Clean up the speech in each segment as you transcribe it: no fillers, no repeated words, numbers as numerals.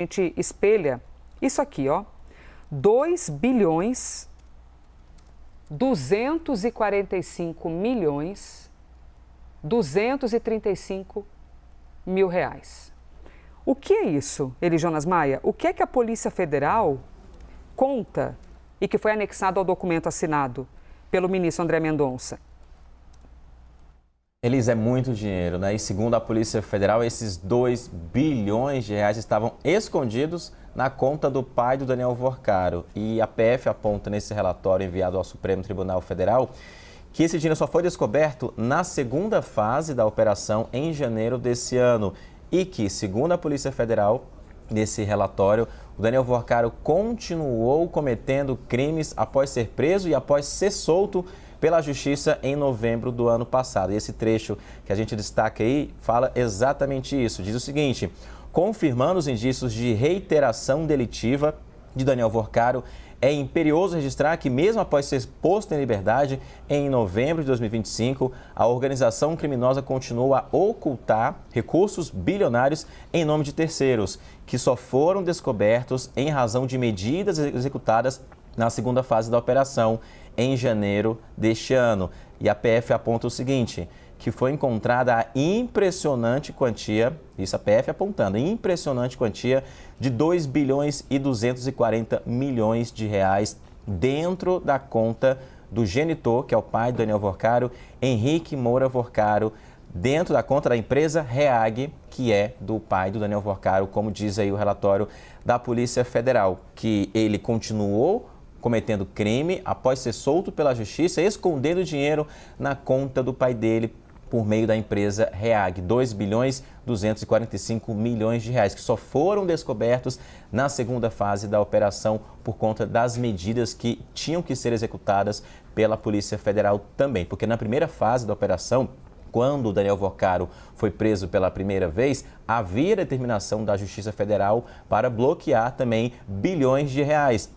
A gente espelha isso aqui, ó, 2 bilhões 245 milhões 235 mil reais. O que é isso, Eli Jonas Maia? O que é que a Polícia Federal conta e que foi anexado ao documento assinado pelo ministro André Mendonça? Elis, é muito dinheiro, né? E segundo a Polícia Federal, esses 2 bilhões de reais estavam escondidos na conta do pai do Daniel Worcaro. E a PF aponta nesse relatório enviado ao Supremo Tribunal Federal que esse dinheiro só foi descoberto na segunda fase da operação em janeiro desse ano. E que, segundo a Polícia Federal, nesse relatório, o Daniel Worcaro continuou cometendo crimes após ser preso e após ser solto pela Justiça em novembro do ano passado. E esse trecho que a gente destaca aí fala exatamente isso. Diz o seguinte: confirmando os indícios de reiteração delitiva de Daniel Worcaro, é imperioso registrar que, mesmo após ser posto em liberdade em novembro de 2025, a organização criminosa continuou a ocultar recursos bilionários em nome de terceiros, que só foram descobertos em razão de medidas executadas na segunda fase da operação, em janeiro deste ano. E a PF aponta o seguinte, que foi encontrada a impressionante quantia, isso a PF apontando, impressionante quantia de 2 bilhões e 240 milhões de reais dentro da conta do genitor, que é o pai do Daniel Worcaro, Henrique Moura Worcaro, dentro da conta da empresa REAG, que é do pai do Daniel Worcaro, como diz aí o relatório da Polícia Federal, que ele continuou cometendo crime após ser solto pela Justiça, escondendo dinheiro na conta do pai dele por meio da empresa REAG, 2 bilhões 245 milhões de reais, que só foram descobertos na segunda fase da operação por conta das medidas que tinham que ser executadas pela Polícia Federal também. Porque na primeira fase da operação, quando o Daniel Worcaro foi preso pela primeira vez, havia determinação da Justiça Federal para bloquear também bilhões de reais.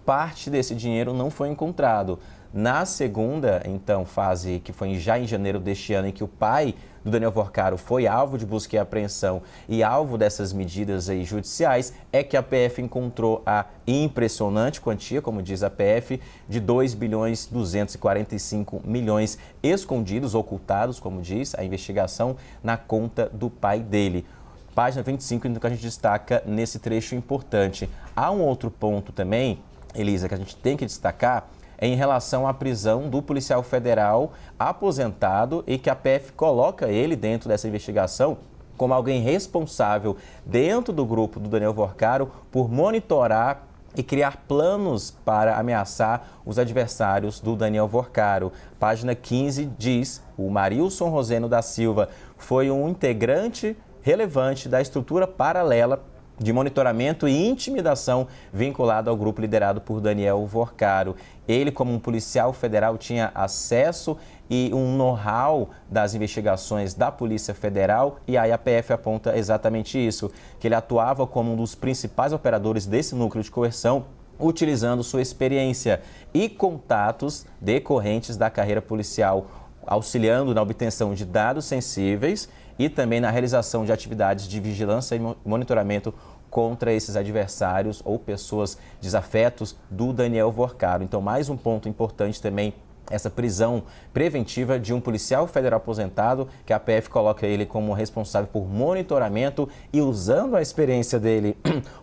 Parte desse dinheiro não foi encontrado. Na segunda, então, fase, que foi já em janeiro deste ano, em que o pai do Daniel Worcaro foi alvo de busca e apreensão e alvo dessas medidas aí judiciais, é que a PF encontrou a impressionante quantia, como diz a PF, de 2 bilhões 245 milhões escondidos, ocultados, como diz a investigação, na conta do pai dele. Página 25, que a gente destaca nesse trecho importante. Há um outro ponto também, Elisa, que a gente tem que destacar, em relação à prisão do policial federal aposentado e que a PF coloca ele dentro dessa investigação como alguém responsável dentro do grupo do Daniel Worcaro por monitorar e criar planos para ameaçar os adversários do Daniel Worcaro. Página 15 diz: o Marilson Roseno da Silva foi um integrante relevante da estrutura paralela de monitoramento e intimidação vinculado ao grupo liderado por Daniel Worcaro. Ele, como um policial federal, tinha acesso e um know-how das investigações da Polícia Federal, e aí a PF aponta exatamente isso, que ele atuava como um dos principais operadores desse núcleo de coerção, utilizando sua experiência e contatos decorrentes da carreira policial, auxiliando na obtenção de dados sensíveis e também na realização de atividades de vigilância e monitoramento contra esses adversários ou pessoas desafetos do Daniel Worcaro. Então, mais um ponto importante também, essa prisão preventiva de um policial federal aposentado, que a PF coloca ele como responsável por monitoramento e usando a experiência dele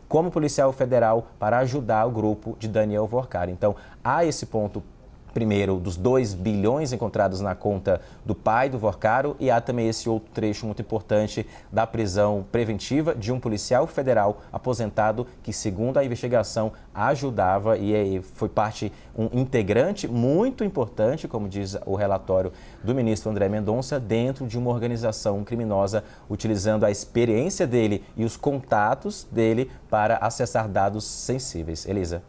como policial federal para ajudar o grupo de Daniel Worcaro. Então, há esse ponto primeiro dos 2 bilhões encontrados na conta do pai do Worcaro, e há também esse outro trecho muito importante da prisão preventiva de um policial federal aposentado que, segundo a investigação, ajudava e foi parte, um integrante muito importante, como diz o relatório do ministro André Mendonça, dentro de uma organização criminosa, utilizando a experiência dele e os contatos dele para acessar dados sensíveis. Elisa.